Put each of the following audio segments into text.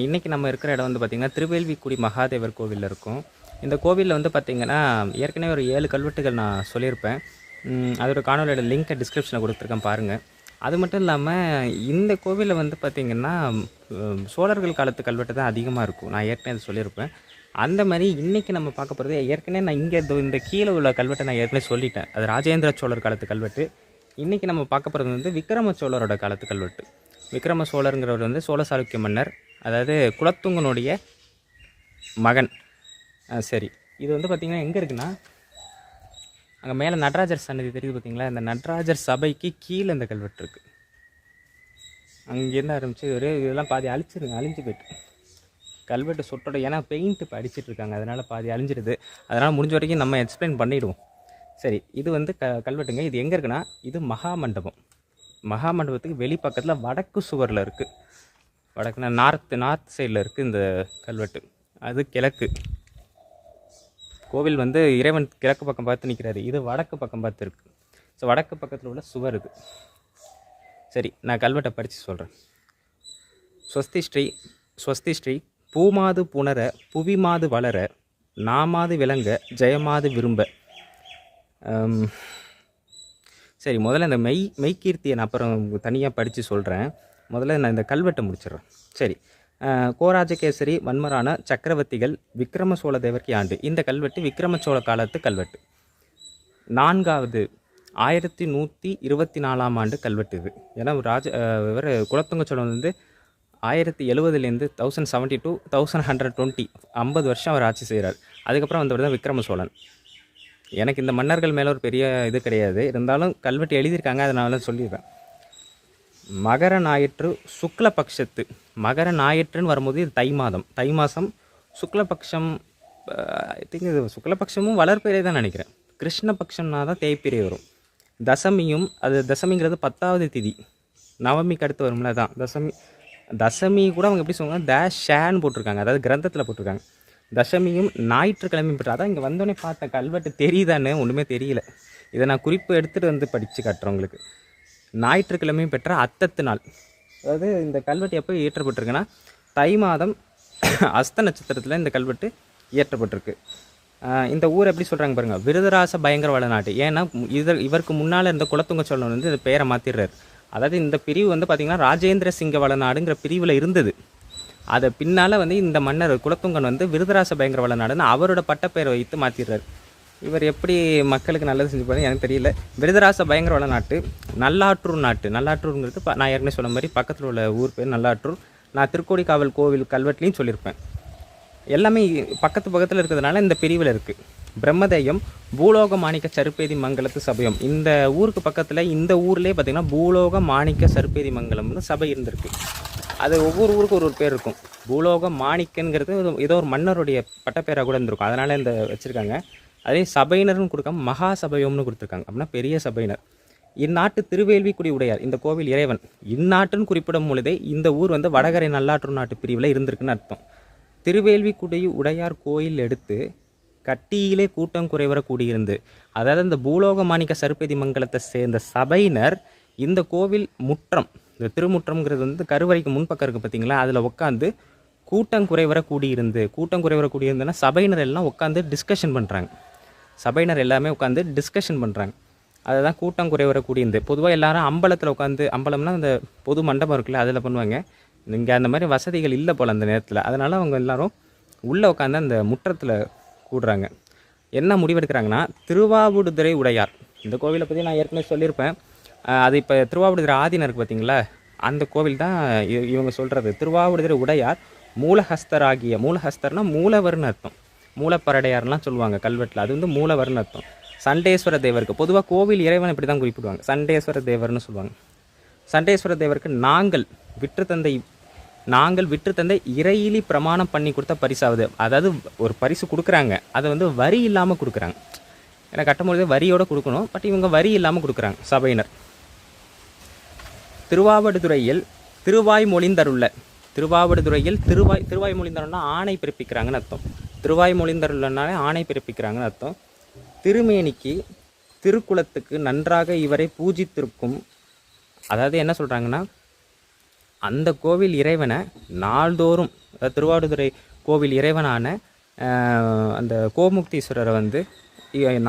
இன்றைக்கி நம்ம இருக்கிற இடம் வந்து பார்த்திங்கன்னா திருவேல்விக்குடி மகாதேவர் கோவிலில் இருக்கும். இந்த கோவிலில் வந்து பார்த்திங்கன்னா ஏற்கனவே ஒரு 7 கல்வெட்டுகள் நான் சொல்லியிருப்பேன். அதோட காணொலியோட லிங்க்கை டிஸ்கிரிப்ஷனில் கொடுத்துருக்கேன் பாருங்கள். அது மட்டும் இல்லாமல் இந்த கோவிலில் வந்து பார்த்திங்கன்னா சோழர்கள் காலத்து கல்வெட்டு தான் அதிகமாக இருக்கும். நான் ஏற்கனவே அதை சொல்லியிருப்பேன். அந்த மாதிரி இன்றைக்கி நம்ம பார்க்க போகிறது ஏற்கனவே நான் இங்கே இந்த கீழே உள்ள கல்வெட்டை நான் ஏற்கனவே சொல்லிட்டேன். அது ராஜேந்திர சோழர் காலத்து கல்வெட்டு. இன்றைக்கி நம்ம பார்க்க போகிறது வந்து விக்ரம சோழரோட காலத்து கல்வெட்டு. விக்ரம சோழருங்கிறவர் வந்து சோழ சாளுக்கிய மன்னர், அதாவது குலத்துங்கனுடைய மகன். சரி, இது வந்து பார்த்திங்கன்னா எங்கே இருக்குன்னா, அங்கே மேலே நடராஜர் சன்னதி தெரியுது பார்த்திங்களா, இந்த நடராஜர் சபைக்கு கீழே இந்த கல்வெட்டு இருக்குது. அங்கேருந்து ஆரம்பித்து ஒரு இதெல்லாம் பாதி அழிஞ்சு போயிட்டு கல்வெட்டு சொட்டோட, ஏன்னா பெயிண்ட் இப்போ அடிச்சிட்ருக்காங்க, அதனால் பாதி அழிஞ்சிடுது. அதனால் முடிஞ்ச வரைக்கும் நம்ம எக்ஸ்பிளைன் பண்ணிவிடுவோம். சரி, இது வந்து கல்வெட்டுங்க. இது எங்கே இருக்குன்னா, இது மகாமண்டபம். மகாமண்டபத்துக்கு வெளிப்பக்கத்தில் வடக்கு சுவரில் இருக்குது. வடக்குனா நார்த் சைடில் இருக்குது இந்த கல்வெட்டு. அது கிழக்கு. கோவில் வந்து இறைவன் கிழக்கு பக்கம் பார்த்து நிற்கிறாரு, இது வடக்கு பக்கம் பார்த்து இருக்குது. ஸோ வடக்கு பக்கத்தில் உள்ள சுவர் இது. சரி, நான் கல்வெட்டை படித்து சொல்கிறேன். ஸ்வஸ்தி ஸ்ரீ பூமாது புணர புவிமாது வளர நாமாது விளங்க ஜெயமாது விரும்ப. சரி, முதல்ல இந்த மெய்கீர்த்தியை நான் அப்புறம் தனியாக படித்து சொல்கிறேன். முதல்ல நான் இந்த கல்வெட்டை முடிச்சிடுறேன். சரி, கோராஜகேசரி வன்மரான சக்கரவர்த்திகள் விக்ரம சோழ தேவர்க்கு ஆண்டு. இந்த கல்வெட்டு விக்ரம சோழ காலத்து கல்வெட்டு. 4வது 1124ஆம் ஆண்டு கல்வெட்டு இது. ஏன்னா இவர் குலத்துங்க சோழன் வந்து 1070 1070 to 1120 50 வருஷம் அவர் ஆட்சி செய்கிறார். அதுக்கப்புறம் வந்தவர் தான் விக்ரம சோழன். எனக்கு இந்த மன்னர்கள் மேலே ஒரு பெரிய இது கிடையாது, இருந்தாலும் கல்வெட்டு எழுதியிருக்காங்க, அதனால சொல்லிடுறேன். மகர ஞாயிற்று சுக்லபக்ஷத்து, மகர ஞாயிற்றுன்னு வரும்போது இது தை மாதம் சுக்லபக்ஷம். ஐ திங்க் இது சுக்லபக்ஷமும் வளர்பிறை தான் நினைக்கிறேன். கிருஷ்ணபக்ஷம்னா தான் தேய்பிறை வரும். தசமியும், அது தசமிங்கிறது 10வது திதி, நவமிக்கு அடுத்து வரும்ல, தான் தசமி கூட அவங்க எப்படி சொல்லுவாங்க, ஷேன்னு போட்டிருக்காங்க, அதாவது கிரந்தத்தில் போட்டிருக்காங்க. தசமியும் ஞாயிற்றுக்கிழமையும் பெற்ற. அதான் இங்கே வந்தோடனே பார்த்த கல்வெட்டு தெரியுதான்னு ஒன்றுமே தெரியல. இதை நான் குறிப்பு எடுத்துகிட்டு வந்து படித்து காட்டுறேன் உங்களுக்கு. ஞாயிற்றுக்கிழமையும் பெற்ற அத்தத்து நாள். அதாவது இந்த கல்வெட்டு எப்போ இயற்றப்பட்டிருக்குன்னா, தை மாதம் அஸ்த நட்சத்திரத்தில் இந்த கல்வெட்டு இயற்றப்பட்டிருக்கு. இந்த ஊர் எப்படி சொல்கிறாங்க பாருங்கள், விருதராச பயங்கர வளநாட்டு. ஏன்னா இவருக்கு முன்னால் இருந்த குலத்துங்க சோழன் வந்து இந்த பேரை மாற்றிடுறாரு. அதாவது இந்த பிரிவு வந்து பார்த்திங்கன்னா ராஜேந்திர சிங்க வளநாடுங்கிற பிரிவில் இருந்தது. அதை பின்னால் வந்து இந்த மன்னர் குலத்துங்கன் வந்து விருதராச பயங்கர வளநாடுன்னு அவரோட பட்டப்பெயரை வைத்து மாற்றிடுறாரு. இவர் எப்படி மக்களுக்கு நல்லது செஞ்சு போகிறது எனக்கு தெரியல. விருதராச பயங்கர வளநாட்டு, நல்லாற்றூர் நாட்டு. நல்லாற்றூருங்கிறது நான் ஏற்கனவே சொன்ன மாதிரி பக்கத்தில் உள்ள ஊர் பேர் நல்லாற்றூர். நான் திருக்கோடிக்காவல் கோவில் கல்வெட்டுலையும் சொல்லியிருப்பேன். எல்லாமே பக்கத்தில் இருக்கிறதுனால இந்த பிரிவில் இருக்குது. பிரம்மதேயம் பூலோக மாணிக்க சருப்பேதி மங்கலத்து சபையம். இந்த ஊருக்கு பக்கத்தில் இந்த ஊர்லேயே பார்த்திங்கன்னா பூலோக மாணிக்க சருப்பேதி மங்கலம்னு சபை இருந்திருக்கு. அது ஒவ்வொரு ஊருக்கு ஒரு பேர் இருக்கும். பூலோக மாணிக்கங்கிறது ஏதோ ஒரு மன்னருடைய பட்டப்பேராக கூட இருந்திருக்கும், அதனால் இந்த வச்சுருக்காங்க. அதே சபையினர்னு கொடுக்காம மகா சபையம்னு கொடுத்துருக்காங்க, அப்படின்னா பெரிய சபையினர். இந்நாட்டு திருவேல்விக்குடி உடையார், இந்த கோவில் இறைவன் இந்நாட்டுன்னு குறிப்பிடும் பொழுதே இந்த ஊர் வந்து வடகரை நல்லாற்றூர் நாட்டு பிரிவில் இருந்திருக்குன்னு அர்த்தம். திருவேல்விக்குடி உடையார் கோயில் எடுத்து கட்டியிலே கூட்டம் குறைவர கூடியிருந்து, அதாவது இந்த பூலோக மாணிக்க சருப்பேதி மங்கலத்தை சேர்ந்த சபையினர் இந்த கோவில் முற்றம், இந்த திருமுற்றம்ங்கிறது வந்து கருவறைக்கு முன்பக்கம் இருக்குது பார்த்திங்களா, அதில் உட்காந்து கூட்டம் குறைவர கூடியிருந்துன்னா சபையினர் எல்லாம் உட்காந்து டிஸ்கஷன் பண்ணுறாங்க. சபையினர் எல்லாமே உட்காந்து டிஸ்கஷன் பண்ணுறாங்க. அதை தான் கூட்டம் குறைவர கூடியிருந்து. பொதுவாக எல்லாரும் அம்பலத்தில் உட்காந்து, அம்பலம்னா அந்த பொது மண்டபம் இருக்குல்ல, அதில் பண்ணுவாங்க. இங்கே அந்த மாதிரி வசதிகள் இல்லை போல் அந்த நேரத்தில். அதனால் அவங்க எல்லோரும் உள்ளே உட்காந்து அந்த முற்றத்தில் கூடுறாங்க. என்ன முடிவெடுக்கிறாங்கன்னா, திருவாவடுதுறை உடையார், இந்த கோவிலை பற்றி நான் ஏற்கனவே சொல்லியிருப்பேன். அது இப்போ திருவாவடுதுறை ஆதீனம் இருக்குது பார்த்திங்களா, அந்த கோவில் தான் இவங்க சொல்கிறது. திருவாவடுதுறை உடையார் மூலஹஸ்தராகிய, மூலஹஸ்தர்னா மூலவர்னு அர்த்தம், மூலப்பரடையார்லாம் சொல்லுவாங்க கல்வெட்டில், அது வந்து மூலவர்னு அர்த்தம். சண்டேஸ்வர தேவருக்கு பொதுவாக கோவில் இறைவன் இப்படி தான் குறிப்பிடுவாங்க, சண்டேஸ்வர தேவர்னு சொல்லுவாங்க. சண்டேஸ்வர தேவருக்கு நாங்கள் விற்று தந்தை இறையிலி பிரமாணம் பண்ணி கொடுத்த பரிசாவது. அதாவது ஒரு பரிசு கொடுக்குறாங்க, அதை வந்து வரி இல்லாமல் கொடுக்குறாங்க. ஏன்னா கட்டும்பொழுதே வரியோடு கொடுக்கணும், பட் இவங்க வரி இல்லாமல் கொடுக்குறாங்க சபையினர். திருவாவடுதுறையில் திருவாய்மொழிந்தருள்ள, திருவாவடுதுறையில் திருவாய்மொழிந்தருள்னா ஆணை பிறப்பிக்கிறாங்கன்னு அர்த்தம். திருவாய்மொழிந்தருள்ளனாலே ஆணை பிறப்பிக்கிறாங்கன்னு அர்த்தம். திருமேனிக்கு திருக்குலத்துக்கு நன்றாக இவரை பூஜித்திருக்கும். அதாவது என்ன சொல்கிறாங்கன்னா, அந்த கோவில் இறைவனை நாள்தோறும், திருவாவடுதுறை கோவில் இறைவனான அந்த கோமுக்தீஸ்வரரை வந்து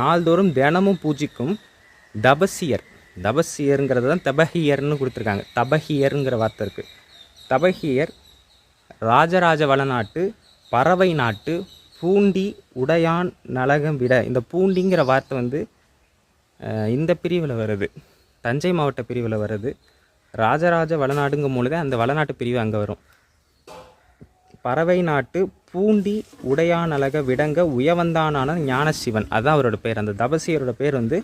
நாள்தோறும் தினமும் பூஜிக்கும் தபசியர், தபசியருங்கிறது தான் தபஹியர்னு கொடுத்துருக்காங்க. தபஹியருங்கிற வார்த்தை இருக்குது. தபஹியர் ராஜராஜ வளநாட்டு பறவை நாட்டு பூண்டி உடையான் நலகம் விட. இந்த பூண்டிங்கிற வார்த்தை வந்து இந்த பிரிவில் வருது, தஞ்சை மாவட்ட பிரிவில் வருது. ராஜராஜ வளநாடுங்கும் பொழுதே அந்த வளநாட்டு பிரிவு அங்கே வரும். பறவை நாட்டு பூண்டி உடையான் அழக விடங்க உயவந்தானான ஞானசிவன், அதுதான் அவரோட பேர். அந்த தபசியரோட பேர் வந்து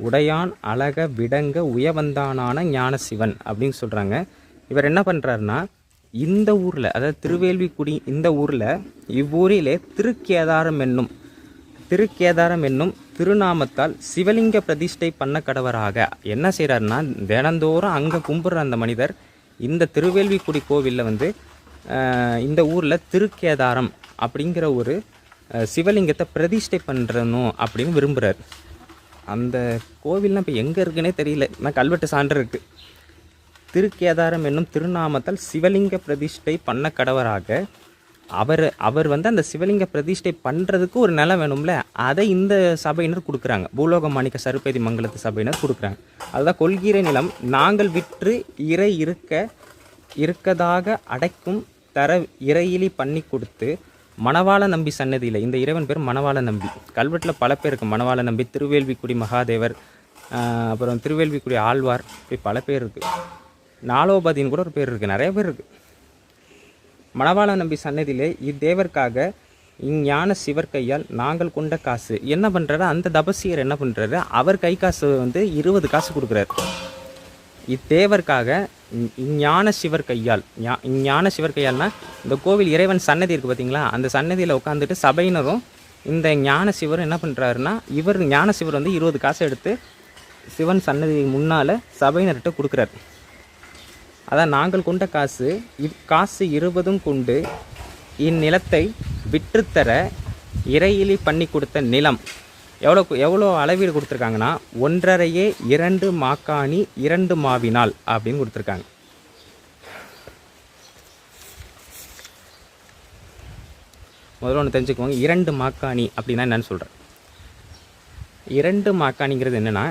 உடையான் அழக விடங்க உயவந்தானான ஞானசிவன் அப்படின்னு சொல்கிறாங்க. இவர் என்ன பண்ணுறாருன்னா, இந்த ஊரில், அதாவது திருவேல்விக்குடி இந்த ஊரில், இவ்வூரிலே திருக்கேதாரம் என்னும் திருநாமத்தால் சிவலிங்க பிரதிஷ்டை பண்ண கடவராக என்ன செய்கிறாருன்னா, தினந்தோறும் அங்கே கும்பிட்ற அந்த மனிதர் இந்த திருவேல்விக்குடி கோவிலில் வந்து இந்த ஊரில் திருக்கேதாரம் அப்படிங்கிற ஒரு சிவலிங்கத்தை பிரதிஷ்டை பண்ணுறணும் அப்படின்னு விரும்புகிறார். அந்த கோவில்லாம் இப்போ எங்கே இருக்குன்னே தெரியல, நான் கல்வெட்டு சான்று இருக்குது. திருக்கேதாரம் என்னும் திருநாமத்தால் சிவலிங்க பிரதிஷ்டை பண்ண கடவராக அவர் வந்து அந்த சிவலிங்க பிரதிஷ்டை பண்ணுறதுக்கு ஒரு நிலம் வேணும்ல, அதை இந்த சபையினர் கொடுக்குறாங்க. பூலோக மாணிக்க சருப்பேதி மங்கலத்து சபையினர் கொடுக்குறாங்க. அதுதான் கொள்கிற நிலம் நாங்கள் விற்று இறை இருக்கதாக அடைக்கும் தர இறையிலி பண்ணி கொடுத்து மணவாள நம்பி சன்னதியில். இந்த இறைவன் பேர் மணவாள நம்பி. கல்வெட்டில் பல பேர் இருக்குது. மணவாள நம்பி, திருவேல்விக்குடி மகாதேவர், அப்புறம் திருவேல்விக்குடி ஆழ்வார், இப்படி பல பேர் இருக்குது. நாலோபாதின்னு கூட ஒரு பேர் இருக்குது, நிறைய பேர் இருக்குது. மணவாள நம்பி சன்னதியிலே இத்தேவர்க்காக இஞ்ஞான சிவர் கையால் நாங்கள் கொண்ட காசு என்ன பண்ணுறாரு, அந்த தபசியர் என்ன பண்ணுறாரு, அவர் கை காசு வந்து 20 காசு கொடுக்குறாரு. இத்தேவர்க்காக ஞான சிவர் கையால், ஞான சிவர் கையால்னா இந்த கோவில் இறைவன் சன்னதி இருக்குது பார்த்தீங்களா, அந்த சன்னதியில் உட்காந்துட்டு சபையினரும் இந்த ஞான சிவரும் என்ன பண்ணுறாருன்னா, இவர் ஞான சிவர் வந்து 20 காசை எடுத்து சிவன் சன்னதி முன்னால் சபையினர்கிட்ட கொடுக்குறாரு. அதான் நாங்கள் கொண்ட காசு, காசு 20 கொண்டு இந்நிலத்தை விற்றுத்தர இறையிலி பண்ணி கொடுத்த நிலம். எவ்வளோ அளவீடு கொடுத்துருக்காங்கன்னா, 1.5 2 மாக்காணி 2 மாவினால் அப்படின்னு கொடுத்துருக்காங்க. முதல்ல ஒன்று தெரிஞ்சுக்குவாங்க, 2 மாக்காணி அப்படின்னா என்னன்னு சொல்கிறேன். 2 மாக்காணிங்கிறது என்னென்னா,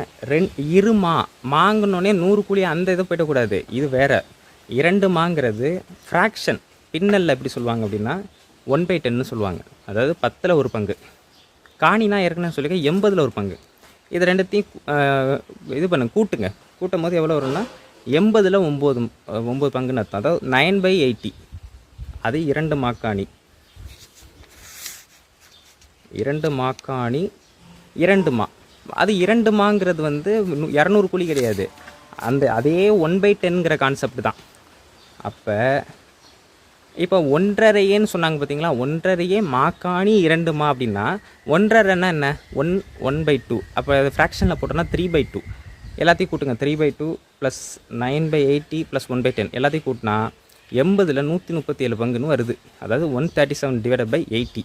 மாங்கனோடனே 100 கூலி அந்த இதை போயிடக்கூடாது, இது வேறு. 2 மாங்கிறது ஃப்ராக்ஷன், பின்னல்ல எப்படி சொல்லுவாங்க அப்படின்னா 1/10ன்னு சொல்லுவாங்க, அதாவது 10ல் 1 பங்கு. காணினா ஏற்கனவே சொல்லிக்க 80ல் 1 பங்கு. இது ரெண்டுத்தையும் இது பண்ணுங்க, கூட்டும் போது எவ்வளோ வரும்னா 80ல் 9 பங்குன்னு அர்த்தம். அதாவது 9/80, அது 2 மாக்காணி. 2 மாக்காணி 2 மா, அது 2 மாங்கிறது வந்து 200 கூலி கிடையாது, அதே 1/10ங்கிற கான்செப்ட் தான். அப்போ இப்போ 1.5ன்னு சொன்னாங்க பார்த்தீங்களா, 1.5 மாக்காணி 2 மா அப்படின்னா 1.5ன்னா என்ன, 1/2. அப்போ அது ஃப்ராக்ஷனில் போட்டோன்னா 3/2. எல்லாத்தையும் கூட்டுங்க, 3/2 ப்ளஸ் 9/80 ப்ளஸ் 1/10 எல்லாத்தையும் கூட்டினா 80ல் 137 பங்குன்னு வருது. அதாவது 137/80.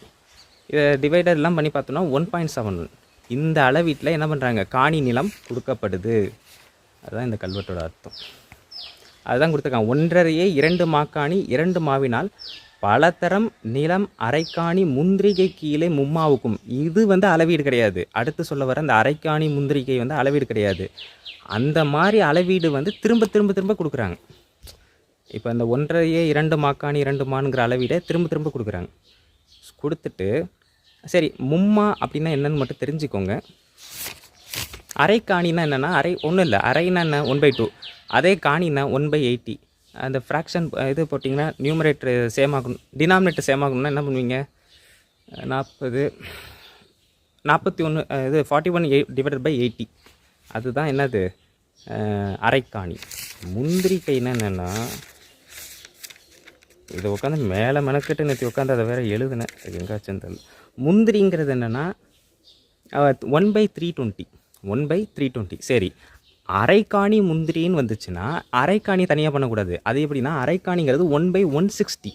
இதை டிவைடர்லாம் பண்ணி பார்த்தோன்னா 1.71. இந்த அளவீட்டில் என்ன பண்ணுறாங்க, காணி நிலம் கொடுக்கப்படுது. அதுதான் இந்த கல்வெட்டோட அர்த்தம். அதுதான் கொடுத்துருக்காங்க. 1.5 2 மாக்காணி 2 மாவினால் பலதரம் நிலம் அரைக்காணி முந்திரிகை கீழே மும்மாவுக்கும். இது வந்து அளவீடு கிடையாது. அடுத்து சொல்ல வர அந்த அரைக்காணி முந்திரிகை வந்து அளவீடு கிடையாது. அந்த மாதிரி அளவீடு வந்து திரும்ப திரும்ப திரும்ப கொடுக்குறாங்க. இப்போ இந்த 1.5 2 மாக்காணி 2 மானுங்கிற அளவீடை திரும்ப திரும்ப கொடுக்குறாங்க. கொடுத்துட்டு சரி மும்மா அப்படின்னா என்னன்னு மட்டும் தெரிஞ்சுக்கோங்க. அரைக்காணின்னா என்னென்னா, ஒன்றும் இல்லை, அரைன்னா என்ன 1/2, அதே காணின்னா 1/80. அந்த ஃப்ராக்ஷன் இது போட்டிங்கன்னா நியூமரேட்டர் சேம் ஆகணும், டினாமினேட்டர் சேம் ஆகணும்னா என்ன பண்ணுவீங்க, 41 இது 41/80. அதுதான் என்னது அரைக்காணி. முந்திரிக்கைன்னா என்னென்னா, இதை உட்காந்து மேலே மெனக்கிட்டு நேற்று உட்காந்து அதை வேறு எழுதுனேன், எங்காச்சும் தெரியல. முந்திரிங்கிறது என்னென்னா 1/320. 1/320. சரி, அரைக்காணி முந்திரின்னு வந்துச்சுன்னா அரைக்காணி தனியாக பண்ணக்கூடாது. அது எப்படின்னா, அரைக்காணிங்கிறது 1/160.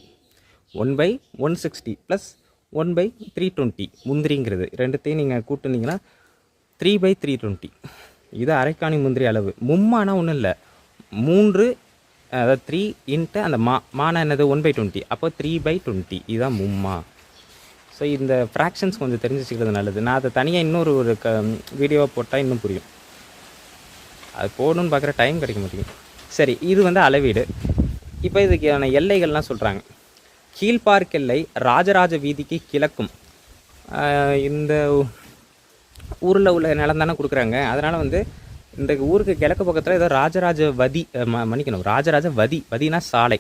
1/160 ப்ளஸ் 1/320 முந்திரிங்கிறது ரெண்டுத்தையும் நீங்கள் கூட்டுனீங்கன்னா 3/320. இது அரைக்காணி முந்திரி அளவு. மும்மானா ஒன்றும் இல்லை, 3 அதாவது 3 இன்ட்டு அந்த மானா என்னது 1/20, அப்போ 3/20 இதுதான் மும்மா. ஸோ இந்த ஃப்ராக்ஷன்ஸ் கொஞ்சம் தெரிஞ்சு வச்சுக்கிறது நல்லது. நான் அதை தனியாக இன்னொரு ஒரு வீடியோவாக போட்டால் இன்னும் புரியும். அது போடணுன்னு பார்க்குற டைம் கிடைக்க மாட்டேங்குது. சரி, இது வந்து அளவீடு. இப்போ இதுக்கான எல்லைகள்லாம் சொல்கிறாங்க. கீழ்பார்க் எல்லை ராஜராஜ வீதிக்கு கிழக்கும். இந்த ஊரில் உள்ள நிலம் தானே கொடுக்குறாங்க. அதனால் வந்து இந்த ஊருக்கு கிழக்கு பக்கத்தில் ஏதோ ராஜராஜ வதி மன்னிக்கணும், ராஜராஜ வதினா சாலை,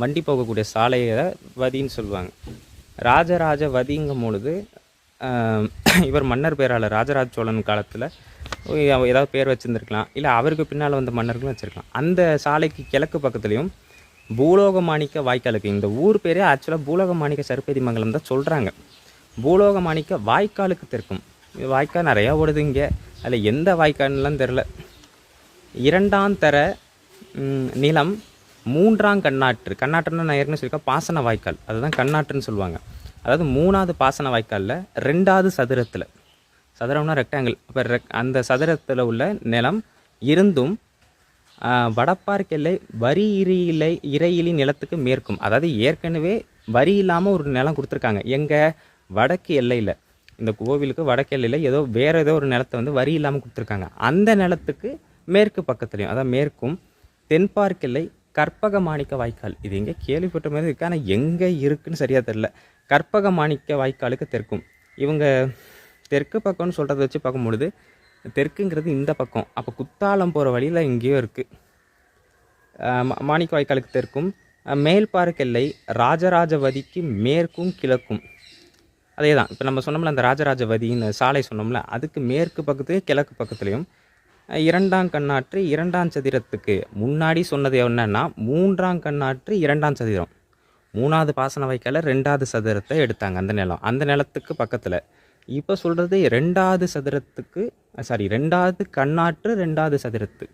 வண்டி போகக்கூடிய சாலையை வதின்னு சொல்லுவாங்க. ராஜராஜ வதிங்கும் பொழுது இவர் மன்னர் பேராளர் ராஜராஜ சோழன் காலத்தில் ஏதாவது பேர் வச்சுருந்துருக்கலாம், இல்லை அவருக்கு பின்னால் வந்த மன்னர்களும் வச்சுருக்கலாம். அந்த சாலைக்கு கிழக்கு பக்கத்துலேயும் பூலோகமாணிக்க வாய்க்காலுக்கு, இந்த ஊர் பேரே ஆக்சுவலாக பூலோகமாணிக்க சருப்பதி மங்கலம் தான் சொல்கிறாங்க. பூலோகமாணிக்க வாய்க்காலுக்கு தெற்கும். வாய்க்கால் நிறையா ஓடுது இங்கே, அதில் எந்த வாய்க்கால்லாம் தெரில. 2ஆம் தர நிலம் 3ஆம் கண்ணாற்று. கண்ணாற்றுன்னு நான் ஏற்கனவே சொல்லியிருக்கேன், பாசன வாய்க்கால், அதுதான் கண்ணாற்றுன்னு சொல்லுவாங்க. அதாவது 3ஆவது பாசன வாய்க்காலில் 2ஆவது சதுரத்தில், சதுரம்னா ரெக்டாங்கிள், இப்போ அந்த சதுரத்தில் உள்ள நிலம் இருந்தும் வடப்பார்க் எல்லை வரி இறையிலி நிலத்துக்கு மேற்கும். அதாவது ஏற்கனவே வரி இல்லாமல் ஒரு நிலம் கொடுத்துருக்காங்க. எங்கே? வடக்கு எல்லையில், இந்த கோவிலுக்கு வடக்கு எல்லையில் ஏதோ வேறு ஏதோ ஒரு நிலத்தை வந்து வரி இல்லாமல் கொடுத்துருக்காங்க. அந்த நிலத்துக்கு மேற்கு பக்கத்துலையும், அதாவது மேற்கும் தென்பார்க் எல்லை கற்பக மாணிக்க வாய்க்கால். இது எங்கே கேள்விப்பட்ட மாதிரி இருக்குது, ஆனால் எங்கே இருக்குதுன்னு சரியாக தெரில. கற்பக மாணிக்க வாய்க்காலுக்கு தெற்கும். இவங்க தெற்கு பக்கம்னு சொல்கிறத வச்சு பார்க்கும்பொழுது தெற்குங்கிறது இந்த பக்கம், அப்போ குத்தாலம் போகிற வழியில் எங்கேயோ இருக்குது. மாணிக்க வாய்க்காலுக்கு தெற்கும். மேல்பார்க் எல்லை ராஜராஜவதிக்கு மேற்கும் கிழக்கும். அதே தான் இப்போ நம்ம சொன்னோம்ல, அந்த ராஜராஜவதின்னு சாலை சொன்னோம்ல, அதுக்கு மேற்கு பக்கத்துலேயும் கிழக்கு பக்கத்துலேயும் 2ஆம் கண்ணாற்று 2ஆம் சதுரத்துக்கு முன்னாடி சொன்னது என்னன்னா 3ஆம் கண்ணாற்று 2ஆம் சதுரம். 3ஆவது பாசன வாய்க்கால 2ஆவது சதுரத்தை எடுத்தாங்க அந்த நிலம், அந்த நிலத்துக்கு பக்கத்தில். இப்போ சொல்கிறது 2ஆவது சதுரத்துக்கு, சாரி 2ஆவது கண்ணாற்று 2ஆவது சதுரத்து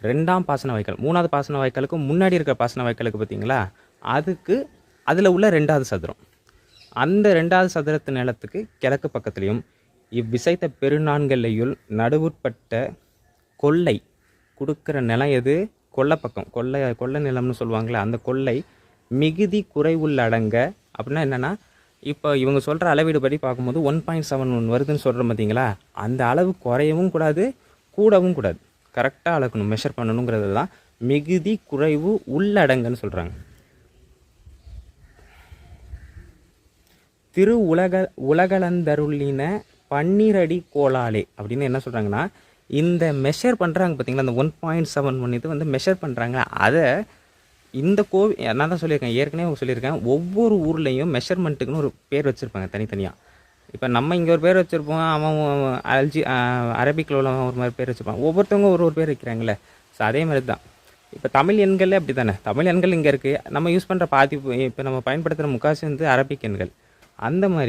2ஆம் பாசன வாய்க்கால். 3ஆவது பாசன வாய்க்காலுக்கு முன்னாடி இருக்கிற பாசன வாய்க்காலுக்கு பார்த்தீங்களா, அதுக்கு அதில் உள்ள 2ஆவது சதுரம். அந்த 2ஆவது சதுரத்து நிலத்துக்கு கிழக்கு பக்கத்துலேயும் இவ்விசைத்த பெருநான்கெல்லையுள் நடுவுட்பட்ட கொல்லை கொடுக்குற நிலம் எது? கொல்லை பக்கம், கொல்லை நிலம்னு சொல்லுவாங்களே, அந்த கொல்லை மிகுதி குறைவுள்ளடங்க. அப்படின்னா என்னென்னா, இப்போ இவங்க சொல்கிற அளவீடு படி பார்க்கும்போது 1.71 வருதுன்னு சொல்கிறோம் பார்த்தீங்களா, அந்த அளவு குறையவும் கூடாது கூடவும் கூடாது, கரெக்டாக அளக்கணும், மெஷர் பண்ணணுங்கிறது தான் மிகுதி குறைவு உள்ளடங்கன்னு சொல்கிறாங்க. திரு உலகளந்தருளின 12 அடி கோலாலே அப்படின்னு என்ன சொல்கிறாங்கன்னா, இந்த மெஷர் பண்ணுறாங்க பார்த்தீங்களா, அந்த 1.71 இது வந்து மெஷர் பண்ணுறாங்க. அதை இந்த கோவில் நான் தான் சொல்லியிருக்கேன், ஏற்கனவே சொல்லியிருக்கேன், ஒவ்வொரு ஊர்லேயும் மெஷர்மெண்ட்டுக்குன்னு ஒரு பேர் வச்சுருப்பாங்க தனித்தனியாக. இப்போ நம்ம இங்கே ஒரு பேர் வச்சுருப்போம், அவன் அரபிக்கில் உள்ள ஒரு மாதிரி பேர் வச்சுருப்பான், ஒவ்வொருத்தவங்க ஒரு பேர் வைக்கிறாங்களே. ஸோ அதே மாதிரி தான் இப்போ தமிழ் எண்களே அப்படி தானே, தமிழ் எண்கள் இங்கே இருக்குது, நம்ம யூஸ் பண்ணுற இப்போ நம்ம பயன்படுத்துகிற முக்காசி வந்து அரபிக் எண்கள். அந்த மாதிரி